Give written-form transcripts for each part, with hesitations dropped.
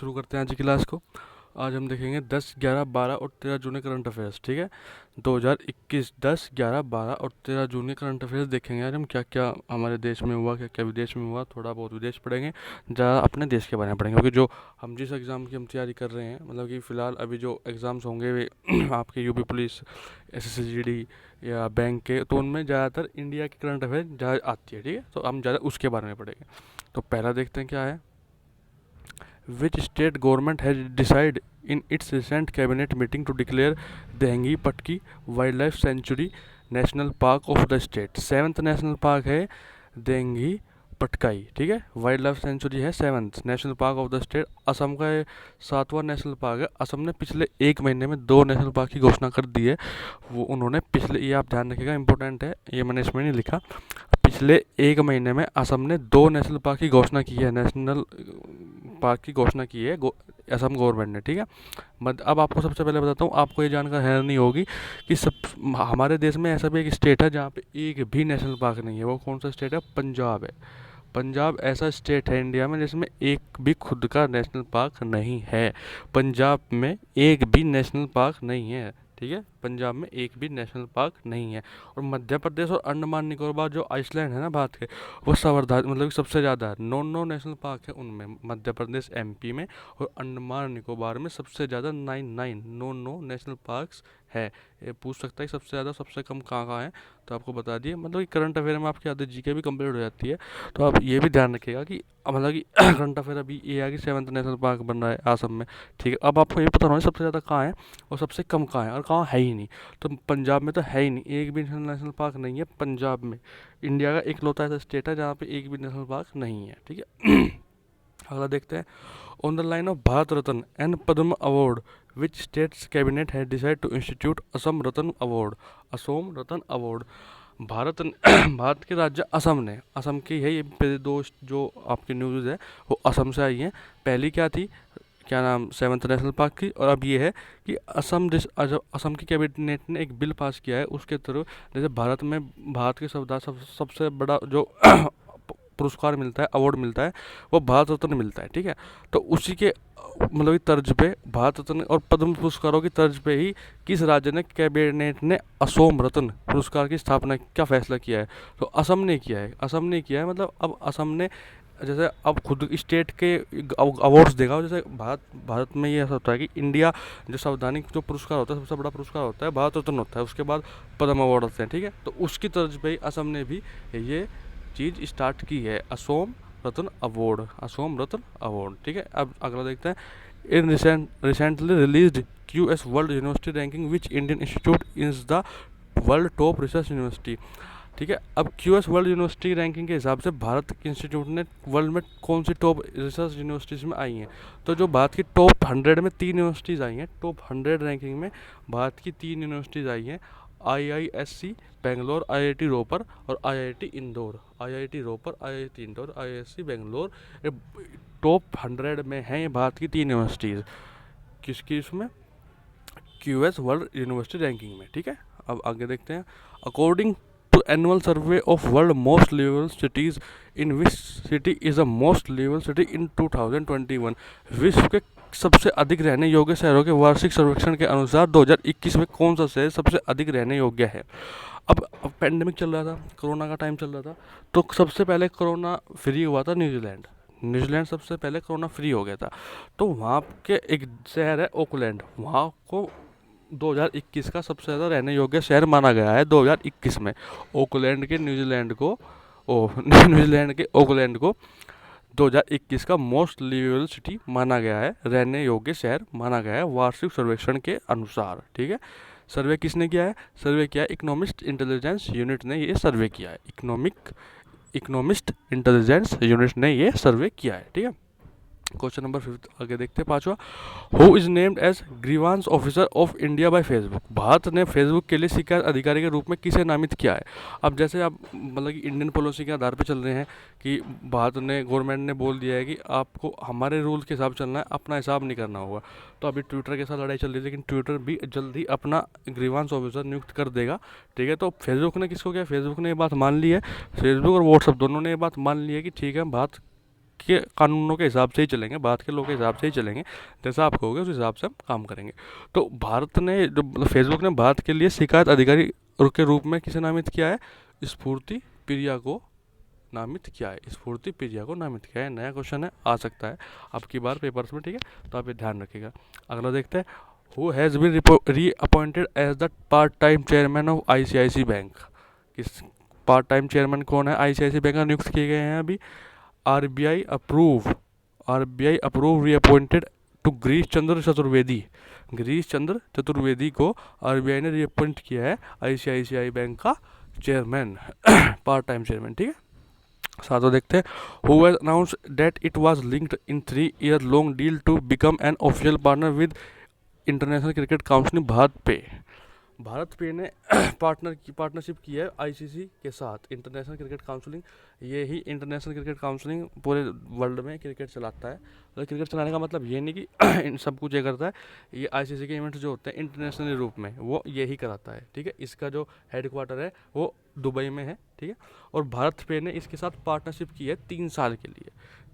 शुरू करते हैं आज की क्लास को। आज हम देखेंगे 10, 11, 12 और 13 जून के करंट अफेयर्स। ठीक है, 2021 10, 11, 12 और 13 जून के करंट अफेयर्स देखेंगे। आज हम क्या क्या हमारे देश में हुआ, क्या क्या विदेश में हुआ, थोड़ा बहुत विदेश पढ़ेंगे, ज़्यादा अपने देश के बारे में पढ़ेंगे। क्योंकि जो हम जिस एग्ज़ाम की हम तैयारी कर रहे हैं, मतलब कि फ़िलहाल अभी जो एग्ज़ाम्स होंगे वे आपके यूपी पुलिस, SSGD या बैंक के, तो उनमें ज़्यादातर इंडिया की करंट अफेयर ज़्यादा आती है। ठीक है, तो हम ज़्यादा उसके बारे में पढ़ेंगे। तो पहला देखते हैं क्या है। Which state government has decided in its recent cabinet meeting to declare Dhengi Patki Wildlife Sanctuary National Park of the state? Seventh national park है देंगी पटकाई। ठीक है, वाइल्ड लाइफ सेंचुरी है seventh national park of the state. Assam का ये सातवां national park है। असम ने पिछले एक महीने में 2 नेशनल पार्क की घोषणा कर दी है। वो उन्होंने पिछले, ये आप ध्यान रखिएगा, इंपॉर्टेंट है, ये मैंने इसमें नहीं लिखा। पिछले एक महीने में असम ने 2 नेशनल पार्क की घोषणा की है। नेशनल पार्क की घोषणा की है असम गवर्नमेंट ने। ठीक है, अब आपको सबसे पहले बताता हूँ, आपको ये जानकर हैरानी नहीं होगी कि सब हमारे देश में ऐसा भी एक स्टेट है जहाँ पे एक भी नेशनल पार्क नहीं है। वो कौन सा स्टेट है? पंजाब है। पंजाब ऐसा स्टेट है इंडिया में जिसमें एक भी खुद का नेशनल पार्क नहीं है। पंजाब में एक भी नेशनल पार्क नहीं है। ठीक है, पंजाब में एक भी नेशनल पार्क नहीं है। और मध्य प्रदेश और अंडमान निकोबार जो आइसलैंड है ना भारत के, वो संवर्धान मतलब कि सबसे ज़्यादा है। 9 नेशनल पार्क है उनमें, मध्य प्रदेश MP में, और अंडमान निकोबार में सबसे ज़्यादा 9 नेशनल पार्क्स है। ये पूछ सकता है सबसे ज़्यादा सबसे कम कहाँ कहाँ है, तो आपको बता दिए। मतलब कि करंट अफेयर में आपकी आधी GK भी कंप्लीट हो जाती है। तो आप ये भी ध्यान रखिएगा कि मतलब कि करंट अफेयर अभी ये है कि 7th नेशनल पार्क बन रहा है आसम में। ठीक है, अब आपको ये पता होना है सबसे ज़्यादा कहाँ है और सबसे कम कहाँ है और कहाँ है ही नहीं। तो पंजाब में तो है ही नहीं, एक भी नेशनल पार्क नहीं है पंजाब में। इंडिया का इकलौता ऐसा स्टेट है जहाँ पे एक भी नेशनल पार्क नहीं है। ठीक है, अगला देखते हैं। On the line of Bharat Ratna and Padma award which states cabinet है decide to institute Assam Ratna award. Assam Ratna award Bharat Bharat के राज्य असम ने, असम की है ये पहले 2 जो आपकी न्यूज़ है वो असम से आई हैं। पहली क्या थी, क्या नाम, 7th नेशनल पार्क की। और अब ये है कि असम की कैबिनेट ने एक बिल पास किया है, उसके थ्रू जैसे भारत में भारत के सबसे बड़ा जो पुरस्कार मिलता है, अवार्ड मिलता है, वो भारत रत्न मिलता है। ठीक है, तो उसी के मतलब की तर्ज पे भारत रत्न और पद्म पुरस्कारों की तर्ज पे ही किस राज्य ने, कैबिनेट ने असम रत्न पुरस्कार की स्थापना क्या फैसला किया है? तो असम ने किया है। असम ने किया है, मतलब अब असम ने जैसे अब खुद स्टेट के अवार्ड्स देगा। जैसे भारत में ये ऐसा होता है कि इंडिया जो संवैधानिक जो पुरस्कार होता है, सबसे बड़ा पुरस्कार होता है भारत रत्न होता है, उसके बाद पद्म अवार्ड होते हैं। ठीक है, तो उसकी तर्ज पे ही असम ने भी ये चीज़ स्टार्ट की है, असम रत्न अवार्ड, असम रत्न अवार्ड। ठीक है, अब अगला देखते हैं। In recently released QS world university ranking which Indian institute is the world top research university. ठीक है, अब QS वर्ल्ड यूनिवर्सिटी रैंकिंग के हिसाब से भारत के इंस्टीट्यूट ने वर्ल्ड में कौन सी टॉप रिसर्च यूनिवर्सिटीज़ में आई हैं। तो जो भारत की टॉप 100 में 3 यूनिवर्सिटीज़ आई हैं, टॉप 100 रैंकिंग में भारत की 3 यूनिवर्सिटीज़ आई हैं, IISc बेंगलोर, IIT रोपर और IIT Indore. IIT Ropar, IIT Indore, IISc Bangalore, top 100 में हैं ये भारत की 3 यूनिवर्सिटीज़। किसकी? इसमें QS वर्ल्ड यूनिवर्सिटी रैंकिंग में। ठीक है, अब आगे देखते हैं। According to annual survey of world most liveable cities in which city is the most liveable city in 2021। विश्व के सबसे अधिक रहने योग्य शहरों के वार्षिक सर्वेक्षण के अनुसार 2021 में कौन सा शहर सबसे अधिक रहने योग्य है? अब पेंडेमिक चल रहा था, कोरोना का टाइम चल रहा था, तो सबसे पहले कोरोना फ्री हुआ था न्यूजीलैंड। न्यूजीलैंड सबसे पहले कोरोना फ्री हो गया था। तो वहाँ के एक शहर है ओकलैंड, वहाँ को 2021 का सबसे ज़्यादा रहने योग्य शहर माना गया है 2021 में। ओकलैंड के न्यूजीलैंड को न्यूजीलैंड के ओकलैंड को 2021 का मोस्ट लिवेबल सिटी माना गया है, रहने योग्य शहर माना गया है वार्षिक सर्वेक्षण के अनुसार। ठीक है, सर्वे किसने किया है? सर्वे किया है इकोनॉमिस्ट इंटेलिजेंस यूनिट ने ये सर्वे किया है। इकोनॉमिस्ट इंटेलिजेंस यूनिट ने ये सर्वे किया है। ठीक है, क्वेश्चन नंबर 5 आगे देखते हैं, 5वां। Who is named as grievance officer of India by Facebook. Bharat ने फेसबुक के लिए शिकायत अधिकारी के रूप में किसे नामित किया है? अब जैसे आप मतलब कि इंडियन पॉलिसी के आधार पर चल रहे हैं कि भारत ने, गवर्नमेंट ने बोल दिया है कि आपको हमारे रूल्स के हिसाब चलना है, अपना हिसाब नहीं करना होगा। तो अभी ट्विटर के साथ लड़ाई चल रही है, लेकिन ट्विटर भी जल्द ही अपना ग्रीवांस ऑफिसर नियुक्त कर देगा। ठीक है, तो फेसबुक ने किसको किया? फेसबुक ने ये बात मान ली है, फेसबुक और व्हाट्सअप दोनों ने ये बात मान ली है कि ठीक है, भारत के कानूनों के हिसाब से ही चलेंगे, भारत के लोगों के हिसाब से ही चलेंगे, जैसा आप कहोगे उस हिसाब से हम काम करेंगे। तो भारत ने जो मतलब फेसबुक ने भारत के लिए शिकायत अधिकारी के रूप में किसे नामित किया है? स्फूर्ति प्रिया को नामित किया है। स्फूर्ति प्रिया को नामित किया है। नया क्वेश्चन है, आ सकता है अब की बार पेपर्स में, ठीक है, तो आप ये ध्यान रखिएगा। अगला देखते हैं, who has been reappointed as the part time chairman of ICIC bank. किस पार्ट टाइम चेयरमैन कौन है आईसीआईसी बैंक का नियुक्त किए गए हैं अभी? RBI approve reappointed to Girish Chandra Chaturvedi. Girish Chandra Chaturvedi को आरबीआई ने री अपॉइंट किया है आईसीआईसीआई बैंक का चेयरमैन, पार्ट टाइम चेयरमैन, ठीक है। साथ देखते हैं, who has announced that it was linked in 3 year long deal to become an official partner with International Cricket Council BharatPe ने पार्टनरशिप की है आईसीसी के साथ, इंटरनेशनल क्रिकेट काउंसिलिंग। ये ही इंटरनेशनल क्रिकेट काउंसिलिंग पूरे वर्ल्ड में क्रिकेट चलाता है। तो क्रिकेट चलाने का मतलब ये नहीं कि इन सब कुछ ये करता है, ये आईसीसी के इवेंट्स जो होते हैं इंटरनेशनल रूप में वो यही कराता है, ठीक है। इसका जो हेडक्वार्टर है वो दुबई में है, ठीक है। और भारत पे ने इसके साथ पार्टनरशिप की है 3 साल के लिए।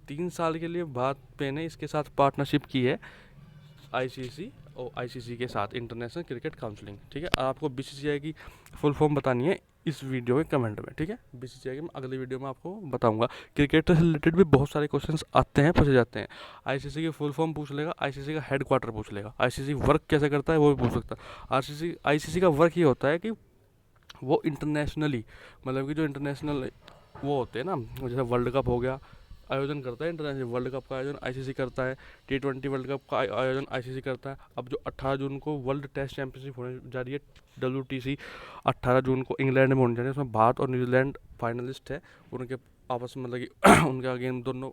3 साल के लिए भारत पे ने इसके साथ पार्टनरशिप की है आईसीसी के साथ, इंटरनेशनल क्रिकेट काउंसिलिंग, ठीक है। आपको बीसीसीआई की फुल फॉर्म बतानी है इस वीडियो के कमेंट में, ठीक है। बीसीसीआई के मैं अगली वीडियो में आपको बताऊंगा। क्रिकेट से रिलेटेड भी बहुत सारे क्वेश्चंस आते हैं, पूछे जाते हैं। आईसीसी की फुल फॉर्म पूछ लेगा, आईसीसी का हेडक्वार्टर पूछ लेगा, आईसीसी वर्क कैसे करता है वो भी पूछ सकता है। आईसीसी का वर्क ये होता है कि वो इंटरनेशनली, मतलब कि जो इंटरनेशनल वो होते हैं ना, जैसे वर्ल्ड कप हो गया, आयोजन करता है इंटरनेशनल। वर्ल्ड कप का आयोजन आईसीसी करता है, T20 वर्ल्ड कप का आयोजन आईसीसी करता है। अब जो 18 जून को वर्ल्ड टेस्ट चैंपियनशिप होने जा रही है WTC, 18 जून को इंग्लैंड में होने जा रही है। उसमें भारत और न्यूजीलैंड फाइनलिस्ट है, उनके आपस में मतलब कि उनके अगेन दोनों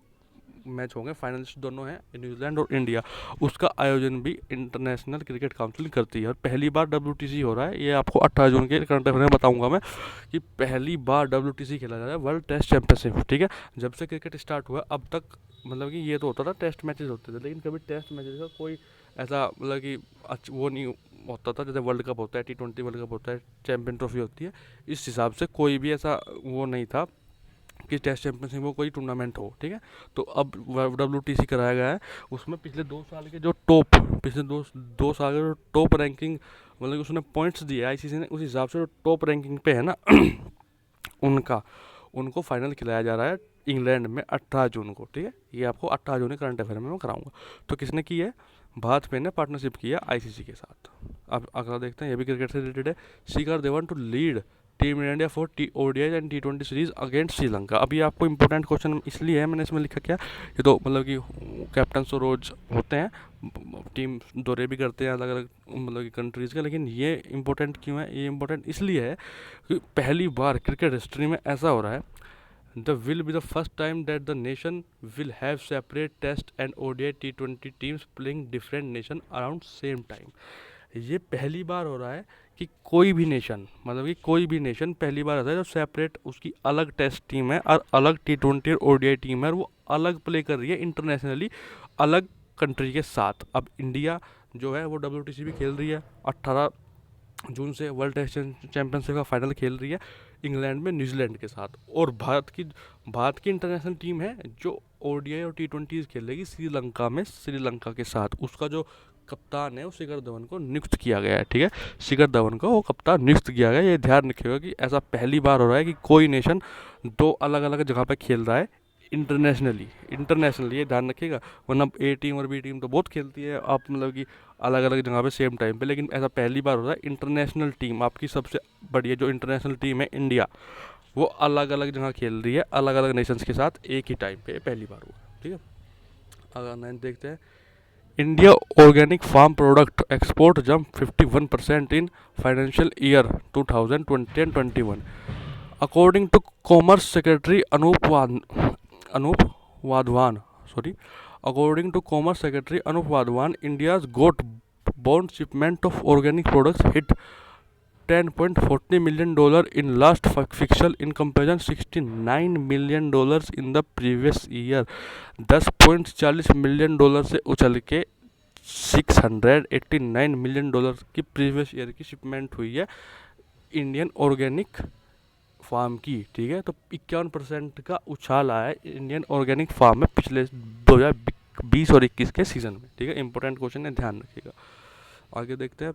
मैच होंगे, फाइनलिस्ट दोनों हैं न्यूजीलैंड और इंडिया। उसका आयोजन भी इंटरनेशनल क्रिकेट काउंसिल करती है। और पहली बार WTC हो रहा है, ये आपको 18 जून के करंट अफेयर में बताऊंगा मैं, कि पहली बार WTC खेला जा रहा है, वर्ल्ड टेस्ट चैंपियनशिप, ठीक है। जब से क्रिकेट स्टार्ट हुआ अब तक, मतलब कि ये तो होता था टेस्ट मैचेस होते थे, लेकिन कभी टेस्ट मैचेस का कोई ऐसा मतलब कि वो नहीं होता था। जैसे वर्ल्ड कप होता है, T20 वर्ल्ड कप होता है, चैंपियन ट्रॉफी होती है, इस हिसाब से कोई भी ऐसा वो नहीं था कि टेस्ट चैंपियनशिप वो कोई टूर्नामेंट हो, ठीक है। तो अब WTC कराया गया है। उसमें पिछले 2 साल के जो दो साल के जो टॉप रैंकिंग, मतलब उसने पॉइंट्स दिए आईसीसी ने, उस हिसाब से जो टॉप रैंकिंग पे है ना उनको फाइनल खिलाया जा रहा है इंग्लैंड में 18 जून को, ठीक है। ये आपको 18 जून करंट अफेयर में मैं कराऊंगा। तो किसने की है? भारत पे ने पार्टनरशिप की है आईसीसी के साथ। अब अगला देखते हैं, ये भी क्रिकेट से रिलेटेड है। Shikhar Dhawan to lead team India for ODI and T20 series against Sri Lanka. अभी आपको इंपॉर्टेंट क्वेश्चन इसलिए है, मैंने इसमें लिखा क्या, ये तो मतलब कि कैप्टन तो रोज होते हैं, टीम दौरे भी करते हैं अलग अलग मतलब कि कंट्रीज़ के, लेकिन ये इंपॉर्टेंट क्यों है? ये इंपॉर्टेंट इसलिए है कि पहली बार क्रिकेट हिस्ट्री में ऐसा हो रहा है, the will be the first time that the nation will have separate test and ODI T20 teams playing different nation around same time. ये पहली बार हो रहा है कि कोई भी नेशन, मतलब कि कोई भी नेशन पहली बार आता है जब सेपरेट उसकी अलग टेस्ट टीम है और अलग T20 और ODI टीम है, और वो अलग प्ले कर रही है इंटरनेशनली अलग कंट्री के साथ। अब इंडिया जो है वो WTC भी खेल रही है, 18 जून से वर्ल्ड टेस्ट चैंपियनशिप का फाइनल खेल रही है इंग्लैंड में न्यूजीलैंड के साथ। और भारत की इंटरनेशनल टीम है जो ODI और T20 खेलेगी श्रीलंका के साथ। उसका जो कप्तान है वो शिखर धवन को नियुक्त किया गया है, ठीक है। शिखर धवन को वो कप्तान नियुक्त किया गया है। ये ध्यान रखिएगा कि ऐसा पहली बार हो रहा है कि कोई नेशन 2 अलग अलग जगह पे खेल रहा है इंटरनेशनली, ये ध्यान रखिएगा। वरना A टीम और B टीम तो बहुत खेलती है आप मतलब कि अलग अलग जगह पे सेम टाइम पे, लेकिन ऐसा पहली बार हो रहा है इंटरनेशनल टीम, आपकी सबसे बड़ी जो इंटरनेशनल टीम है इंडिया, वो अलग अलग जगह खेल रही है अलग अलग नेशंस के साथ एक ही टाइम पे, पहली बार हुआ, ठीक है। अगर 9 देखते हैं, India organic farm product export jump 51% in financial year 2020 and 21 according to commerce secretary Anoop Wadhwan. According to Commerce Secretary Anup Wadhwan, India's got bond shipment of organic products hit $10.40 million in last fiscal in comparison $69 million in the previous year। $10.40 million से उछल के $689 million की previous year की shipment हुई है Indian organic farm की, ठीक है, तो 51% का उछाल आया है इंडियन ऑर्गेनिक फार्म में पिछले 2020 और 21 के सीजन में, ठीक है। इंपॉर्टेंट क्वेश्चन है, ध्यान रखिएगा। आगे देखते हैं।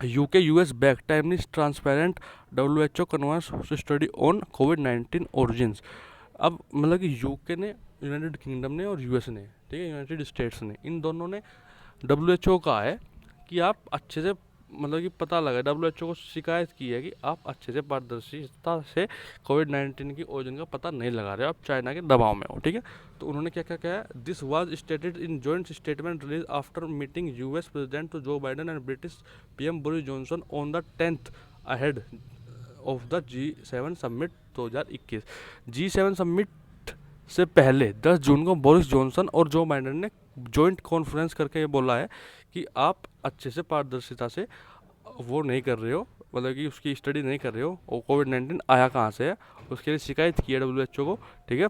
UK US back time is transparent WHO converse study on covid origins. अब मतलब कि यूके ने, यूनाइटेड किंगडम ने और यूएस ने, ठीक है, यूनाइटेड स्टेट्स ने, इन दोनों ने WHO का है कि आप अच्छे से मतलब कि पता लगा, WHO को शिकायत की है कि आप अच्छे से पारदर्शिता से कोविड-19 की ओरिजिन का पता नहीं लगा रहे हो, आप चाइना के दबाव में हो, ठीक है। तो उन्होंने क्या क्या कहा है, this was stated in joint statement release after meeting US president Joe Biden and British PM Boris Johnson on the 10th ahead of the G7 summit 2021। G7 summit से पहले 10 जून को बोरिस जॉनसन और जो बाइडेन ने joint conference करके ये बोला है कि आप अच्छे से पारदर्शिता से वो नहीं कर रहे हो, मतलब कि उसकी स्टडी नहीं कर रहे हो और कोविड-19 आया कहाँ से है, उसके लिए शिकायत की है WHO को, ठीक है।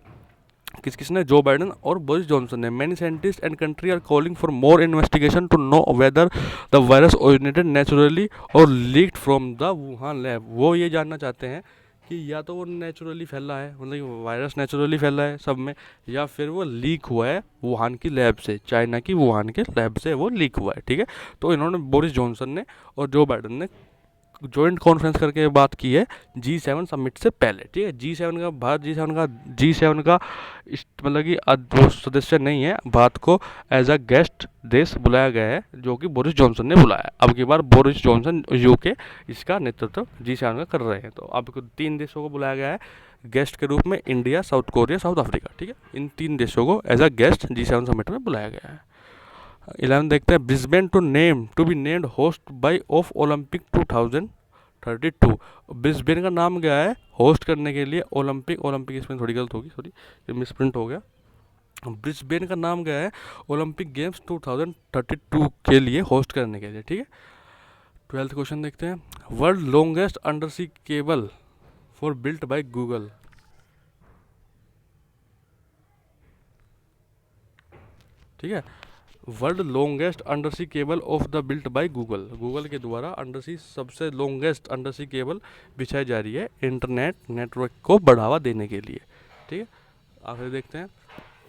किस किसने, जो बाइडेन और बोरिस जॉनसन ने। Many scientist and country are calling for more investigation to know whether the virus originated naturally और leaked from the Wuhan lab. वो ये जानना चाहते हैं कि या तो वो नेचुरली फैला है, मतलब कि वायरस नेचुरली फैला है सब में, या फिर वो लीक हुआ है वुहान की लैब से, चाइना की वुहान के लैब से वो लीक हुआ है, ठीक है। तो इन्होंने, बोरिस जॉनसन ने और जो बाइडेन ने जॉइंट कॉन्फ्रेंस करके बात की है G7 समिट से पहले, ठीक है। G7 का भारत, G7 का मतलब कि वो सदस्य नहीं है, भारत को एज अ गेस्ट देश बुलाया गया है, जो कि बोरिस जॉनसन ने बुलाया। अब की बार बोरिस जॉनसन यूके इसका नेतृत्व G7 का कर रहे हैं। तो अब 3 देशों को बुलाया गया है गेस्ट के रूप में, India, south Korea, south Africa, ठीक है। इन 3 देशों को as a guest G7 summit में बुलाया गया है। 11 देखते हैं। Brisbane to be named host by of Olympic 2032। Brisbane का नाम गया है होस्ट करने के लिए ओलंपिक इसमें थोड़ी गलत होगी, सॉरी, ये मिसप्रिंट हो गया। ब्रिस्बेन का नाम गया है ओलंपिक गेम्स 2032 के लिए होस्ट करने के लिए, ठीक है। 12th क्वेश्चन देखते हैं। World longest under sea cable for built by Google, ठीक है। World longest under sea cable of the built by Google, Google के द्वारा अंडर सी सबसे लॉन्गेस्ट अंडर सी केबल बिछाई जा रही है इंटरनेट नेटवर्क को बढ़ावा देने के लिए, ठीक है। आखिर देखते हैं।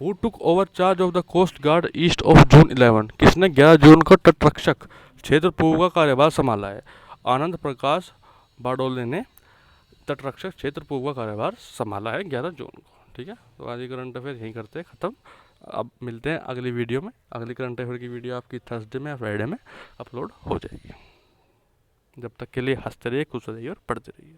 Who took over charge of the coast guard east of June 11, किसने 11 जून को तटरक्षक क्षेत्र पूर्व का कार्यभार संभाला है। आनंद प्रकाश बारडोले ने तटरक्षक क्षेत्र पूर्व का कार्यभार संभाला है 11 जून को, ठीक है। तो आज करंट अफेयर यहीं करते हैं ख़त्म। अब मिलते हैं अगली वीडियो में। अगली करंट अफेयर की वीडियो आपकी थर्सडे में या फ्राइडे में अपलोड हो जाएगी। जब तक के लिए हंसते रहिए, खुश रहिए और पढ़ते रहिए।